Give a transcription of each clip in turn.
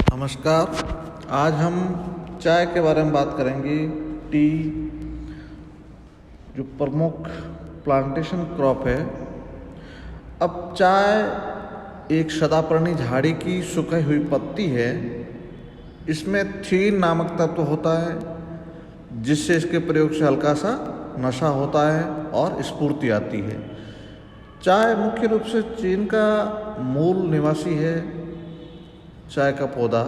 नमस्कार। आज हम चाय के बारे में बात करेंगे। टी जो प्रमुख प्लांटेशन क्रॉप है। अब चाय एक सदापर्णी झाड़ी की सूखी हुई पत्ती है। इसमें थीन नामक तत्व होता है जिससे इसके प्रयोग से हल्का सा नशा होता है और स्फूर्ति आती है। चाय मुख्य रूप से चीन का मूल निवासी है, चाय का पौधा,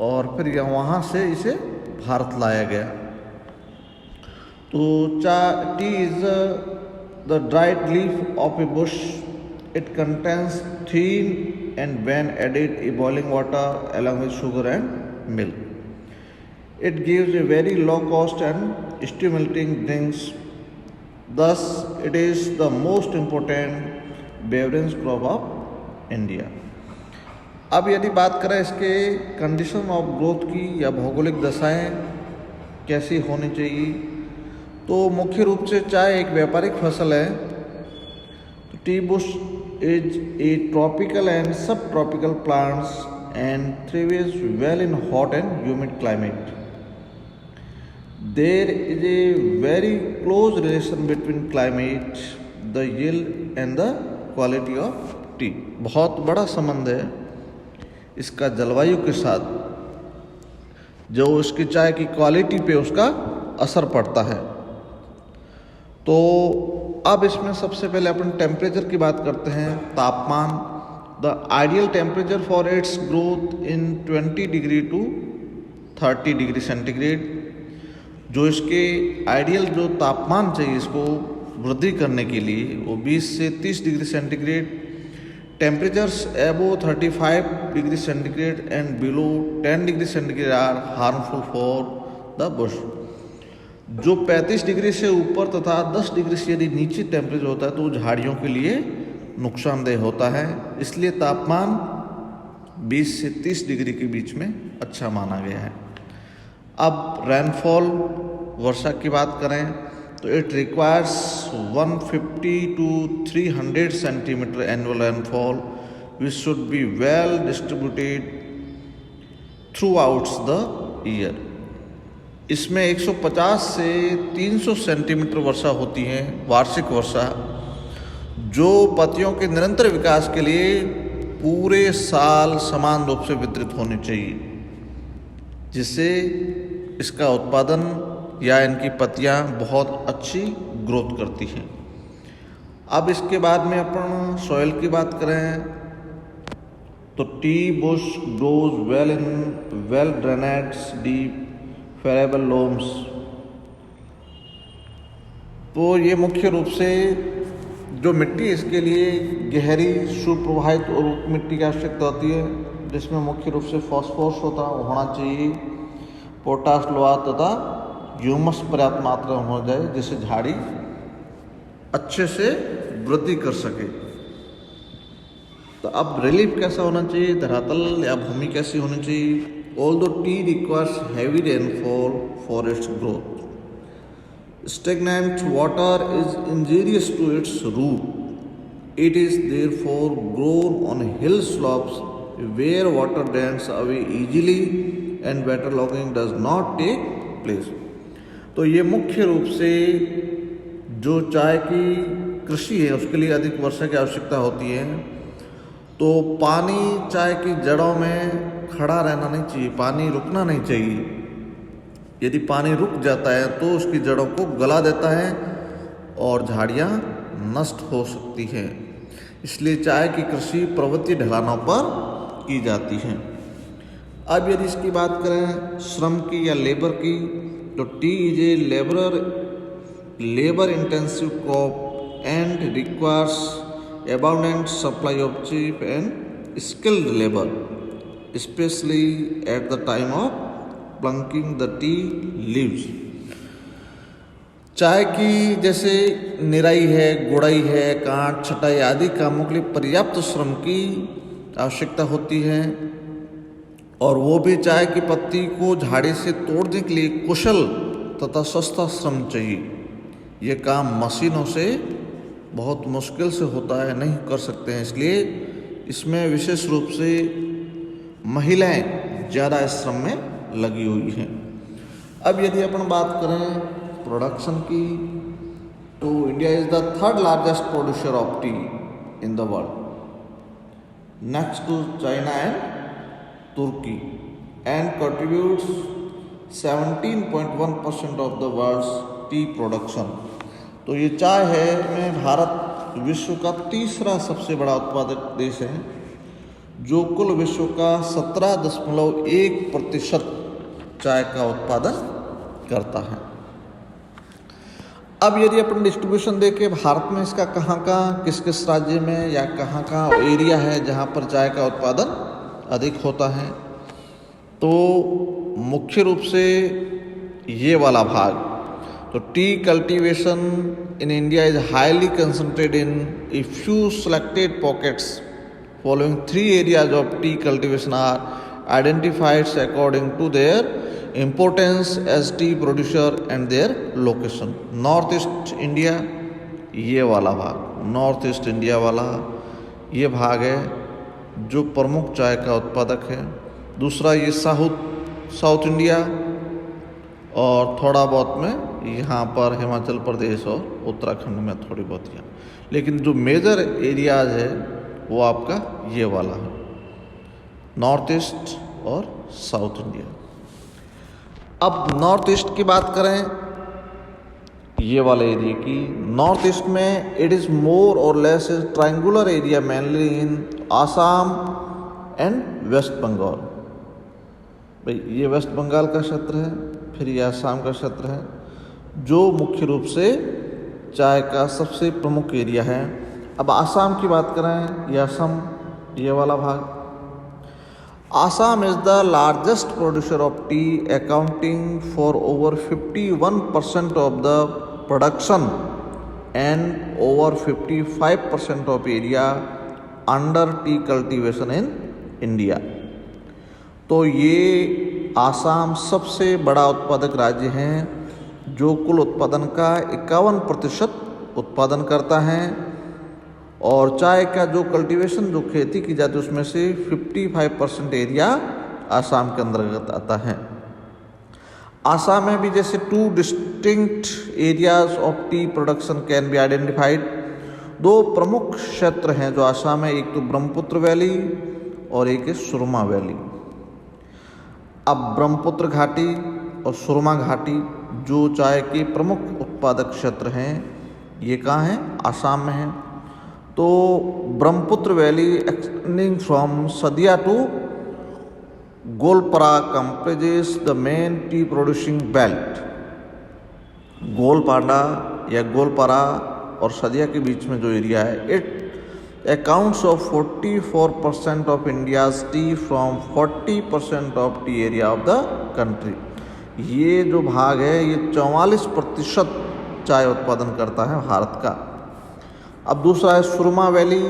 और फिर वहाँ से इसे भारत लाया गया। तो tea is the dried leaf of a bush. It contains theine and when added a boiling water along with sugar and milk. It gives a very low cost and stimulating drinks. Thus, it is the most important beverage crop of India. अब यदि बात करें इसके condition of growth की या भौगोलिक दशाएं कैसी होनी चाहिए, तो मुख्य रूप से चाय एक व्यापारिक फसल है। तो tea bush is a tropical and sub tropical plants and thrives well in hot and humid climate. There is a very close relation between climate, the yield and the quality of tea. बहुत बड़ा संबंध है इसका जलवायु के साथ, जो उसकी चाय की क्वालिटी पे उसका असर पड़ता है। तो अब इसमें सबसे पहले अपन टेम्परेचर की बात करते हैं। तापमान, the ideal temperature for its growth in 20 degree to 30 degree centigrade. जो इसके आइडियल जो तापमान चाहिए इसको वृद्धि करने के लिए वो 20 से 30 degree centigrade. Temperatures above 35 degree centigrade and below 10 degree centigrade are harmful for the bush. जो 35 डिग्री से ऊपर तथा 10 डिग्री से यदि नीचे टेम्परेचर होता है तो झाड़ियों के लिए नुकसानदेह होता है। इसलिए तापमान 20 से 30 डिग्री के बीच में अच्छा माना गया है। अब रेनफॉल, वर्षा की बात करें तो it requires 150 to 300 centimetre annual rainfall which should be well distributed through outs the year. इसमें 150 से 300 सेंटीमीटर वर्षा होती है, वार्षिक वर्षा, जो पत्तियों के निरंतर विकास के लिए पूरे साल समान रूप से वितरित होनी चाहिए, जिससे इसका उत्पादन या इनकी पत्तियां बहुत अच्छी ग्रोथ करती हैं। अब इसके बाद में अपन सॉइल की बात करें तो tea bush grows well in well drained deep friable loams. तो ये मुख्य रूप से जो मिट्टी इसके लिए गहरी सुप्रवाहित और मिट्टी की आवश्यकता होती है, जिसमें मुख्य रूप से फॉस्फोरस होना चाहिए, पोटाश, लोहा तथा ह्यूमस पर्याप्त मात्रा में हो जाए, जिससे झाड़ी अच्छे से वृद्धि कर सके। तो अब रिलीफ कैसा होना चाहिए, धरातल या भूमि कैसी होनी चाहिए। Although tea requires heavy rainfall for its growth, stagnant water is injurious to its root. It is therefore grown on hill slopes where water drains away easily and water logging does not take place. तो ये मुख्य रूप से जो चाय की कृषि है उसके लिए अधिक वर्षा की आवश्यकता होती है। तो पानी चाय की जड़ों में खड़ा रहना नहीं चाहिए, पानी रुकना नहीं चाहिए। यदि पानी रुक जाता है तो उसकी जड़ों को गला देता है और झाड़ियाँ नष्ट हो सकती हैं। इसलिए चाय की कृषि पर्वतीय ढलानों पर की जाती है। अब यदि इसकी बात करें श्रम की या लेबर की, तो tea is a labour intensive crop and requires abundant supply of cheap and skilled labor, especially at the time of plucking the tea leaves. चाय की जैसे निराई है, गुड़ाई है, काट छटाई आदि कामों के लिए पर्याप्त श्रम की आवश्यकता होती है, और वो भी चाय की पत्ती को झाड़ी से तोड़ने के लिए कुशल तथा सस्ता श्रम चाहिए। ये काम मशीनों से बहुत मुश्किल से होता है, नहीं कर सकते हैं। इसलिए इसमें विशेष रूप से महिलाएं ज़्यादा श्रम में लगी हुई हैं। अब यदि अपन बात करें प्रोडक्शन की, तो India is the third largest producer of tea in the world, next to China and Turkey, and contributes 17.1% of the world's tea production. तो ये चाय है में भारत विश्व का तीसरा सबसे बड़ा उत्पादक देश है, जो कुल विश्व का 17.1% चाय का उत्पादन करता है। अब यदि अपन डिस्ट्रीब्यूशन देखें भारत में इसका कहाँ किस किस राज्य में या कहाँ एरिया है जहाँ पर चाय का उत्पादन अधिक होता है, तो मुख्य रूप से ये वाला भाग, तो tea cultivation in India is highly concentrated in a few selected pockets following 3 areas of tea cultivation are identified according to their importance as tea producer and their location। North east India, ये वाला भाग north east India वाला ये भाग है जो प्रमुख चाय का उत्पादक है। दूसरा ये साउथ इंडिया, और थोड़ा बहुत में यहाँ पर हिमाचल प्रदेश और उत्तराखंड में थोड़ी बहुत है, लेकिन जो मेजर एरियाज है वो आपका ये वाला है, नॉर्थ ईस्ट और साउथ इंडिया। अब नॉर्थ ईस्ट की बात करें, ये वाले एरिया की, नॉर्थ ईस्ट में इट इज़ मोर और less triangular area mainly in Assam and West Bengal. भाई ये वेस्ट बंगाल का क्षेत्र है, फिर ये आसाम का क्षेत्र है, जो मुख्य रूप से चाय का सबसे प्रमुख एरिया है। अब आसाम की बात करें, ये असम ये वाला भाग, Assam is the largest producer of tea, accounting for over 51% of the production and over 55% of area under tea cultivation in India। तो ये आसाम सबसे बड़ा उत्पादक राज्य है जो कुल उत्पादन का 51% उत्पादन करता है, और चाय का जो कल्टीवेशन जो खेती की जाती है उसमें से 55% एरिया आसाम के अंतर्गत आता है। आसाम में भी जैसे 2 distinct areas of T production can be identified. 2 प्रमुख क्षेत्र हैं जो आसाम में, एक तो ब्रह्मपुत्र वैली और एक है सुरमा वैली। अब ब्रह्मपुत्र घाटी और सुरमा घाटी जो चाय के प्रमुख उत्पादक क्षेत्र हैं, ये कहाँ हैं? आसाम में हैं। तो Brahmaputra valley extending from Sadiya to Goalpara comprises the main tea producing belt. Goalpara या गोलपारा और सदिया के बीच में जो एरिया है, it accounts of 44% of India's T from 40% of T area of the country. ये जो भाग है ये 44% चाय उत्पादन करता है भारत का। अब दूसरा है Surma valley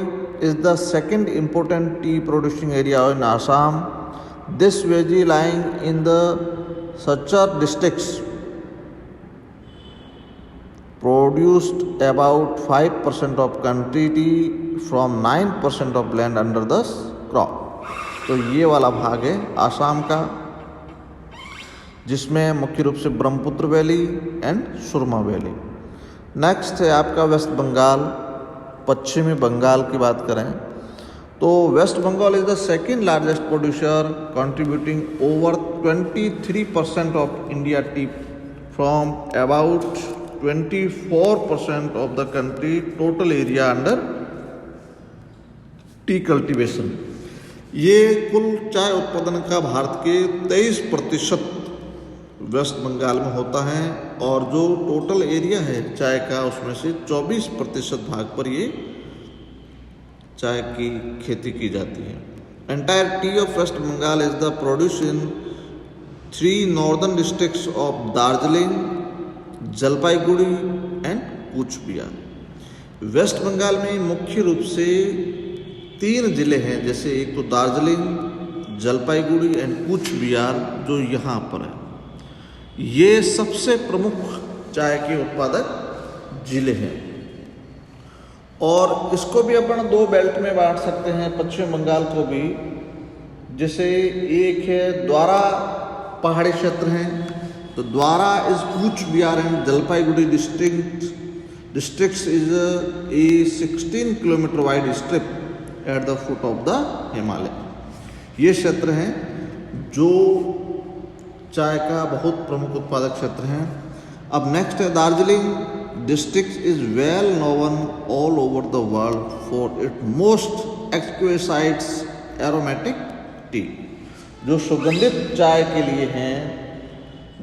is the second important tea producing area in Assam. This valley lying in the Cachar districts produced about 5% of country tea from 9% of land under the crop. तो ये वाला भाग है आसाम का, जिसमें मुख्य रूप से Brahmaputra valley and Surma valley. Next है आपका वेस्ट बंगाल। पश्चिमी बंगाल की बात करें तो West Bengal is the second largest producer contributing over 23% of India tea from about 24% of the country total area under tea cultivation. ये कुल चाय उत्पादन का भारत के 23% वेस्ट बंगाल में होता है, और जो टोटल एरिया है चाय का उसमें से 24% भाग पर ये चाय की खेती की जाती है। Entire tea of West Bengal is the produce in 3 northern districts of Darjeeling, Jalpaiguri and Cooch Behar. West Bengal में मुख्य रूप से 3 जिले हैं, जैसे एक तो दार्जिलिंग, जलपाईगुड़ी एंड कूच बिहार जो यहाँ पर है। ये सबसे प्रमुख चाय के उत्पादक जिले हैं, और इसको भी अपन 2 बेल्ट में बांट सकते हैं, पश्चिम बंगाल को भी, जैसे एक है द्वारा पहाड़ी क्षेत्र हैं, तो द्वारा is Cooch Behar and Jalpaiguri districts is a 16 kilometre wide strip at the foot of the Himalaya. ये क्षेत्र हैं जो चाय का बहुत प्रमुख उत्पादक क्षेत्र हैं। अब नेक्स्ट है Darjeeling district is well known all over the world for it most exquisites aromatic tea. जो सुगंधित चाय के लिए हैं,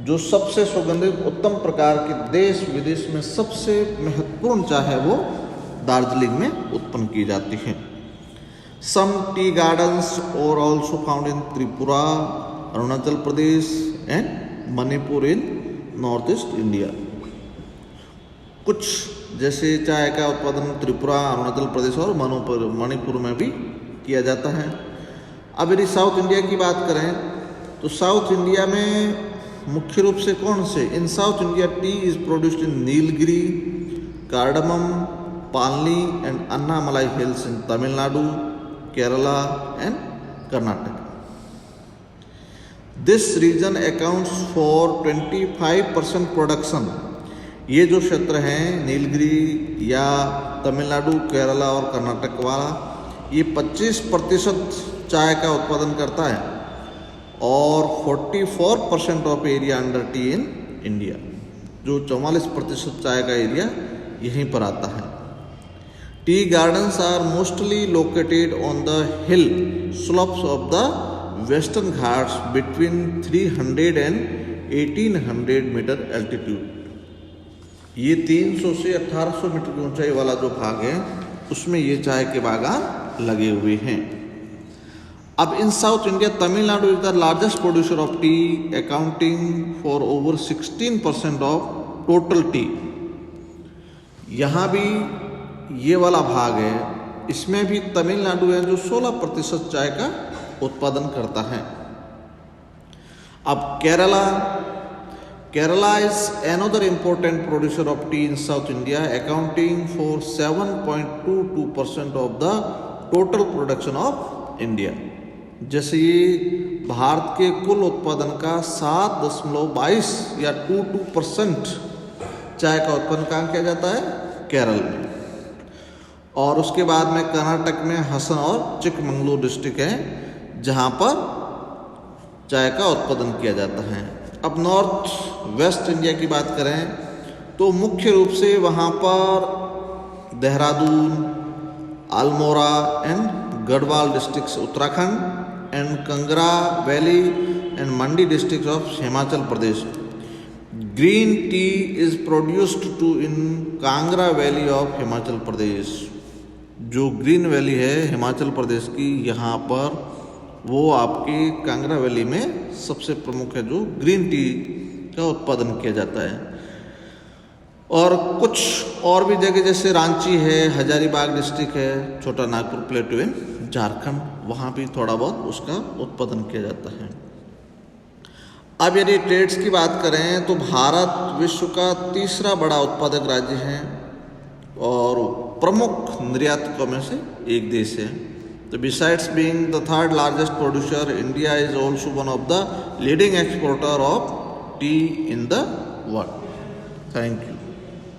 जो सबसे सुगंधित उत्तम प्रकार के देश विदेश में सबसे महत्वपूर्ण चाय है वो दार्जिलिंग में उत्पन्न की जाती है। सम टी गार्डन्स और also found in Tripura, Arunachal Pradesh and Manipur in north east India. कुछ जैसे चाय का उत्पादन त्रिपुरा, अरुणाचल प्रदेश और मणिपुर में भी किया जाता है। अब यदि साउथ इंडिया की बात करें तो साउथ इंडिया में मुख्य रूप से कौन से, in south India tea is produced in Nilgiri, Cardamom, Palni and Annamalai hills in Tamil Nadu, Kerala and Karnataka. This region accounts for 25% production. ये जो क्षेत्र हैं नीलगिरी या तमिलनाडु, केरला और कर्नाटक वाला, ये 25% चाय का उत्पादन करता है और 44% of area under tea in India. जो 44% चाय का एरिया यहीं पर आता है। Tea gardens are mostly located on the hill slopes of the Western Ghats between 300 and 1800 metre altitude. ये 300 से 1800 मीटर की ऊंचाई वाला जो भाग है उसमें ये चाय के बागान लगे हुए हैं। अब in south India Tamil Nadu is the largest producer of tea accounting for over 16% of total tea. यहाँ भी ये वाला भाग है, इसमें भी तमिलनाडु है जो 16% चाय का उत्पादन करता है। अब Kerala is another important producer of tea in South India accounting for 7.22% of the total production of India। जैसे ये भारत के कुल उत्पादन का 7.22 या 22% चाय का उत्पादन कहाँ किया जाता है, केरल में। और उसके बाद में कर्नाटक में हसन और चिकमंगलूर डिस्ट्रिक्ट है जहाँ पर चाय का उत्पादन किया जाता है। अब नॉर्थ वेस्ट इंडिया की बात करें तो मुख्य रूप से वहाँ पर Dehradun, Almora and Garhwal districts Uttarakhand and Kangra valley and Mandi district of Himachal Pradesh. Green tea is produced too in Kangra valley of Himachal Pradesh. जो ग्रीन वैली है हिमाचल प्रदेश की, यहाँ पर वो आपके कांगड़ा वैली में सबसे प्रमुख है जो ग्रीन टी का उत्पादन किया जाता है। और कुछ और भी जगह जैसे रांची है, हजारीबाग डिस्ट्रिक्ट है, छोटा नागपुर प्लेटू इन झारखंड, वहाँ भी थोड़ा बहुत उसका उत्पादन किया जाता है। अब यदि ट्रेड्स की बात करें तो भारत विश्व का तीसरा बड़ा उत्पादक राज्य है और प्रमुख निर्यातकों में से एक देश है। तो besides being the third largest producer, India is also one of the leading exporter of tea in the world. Thank you.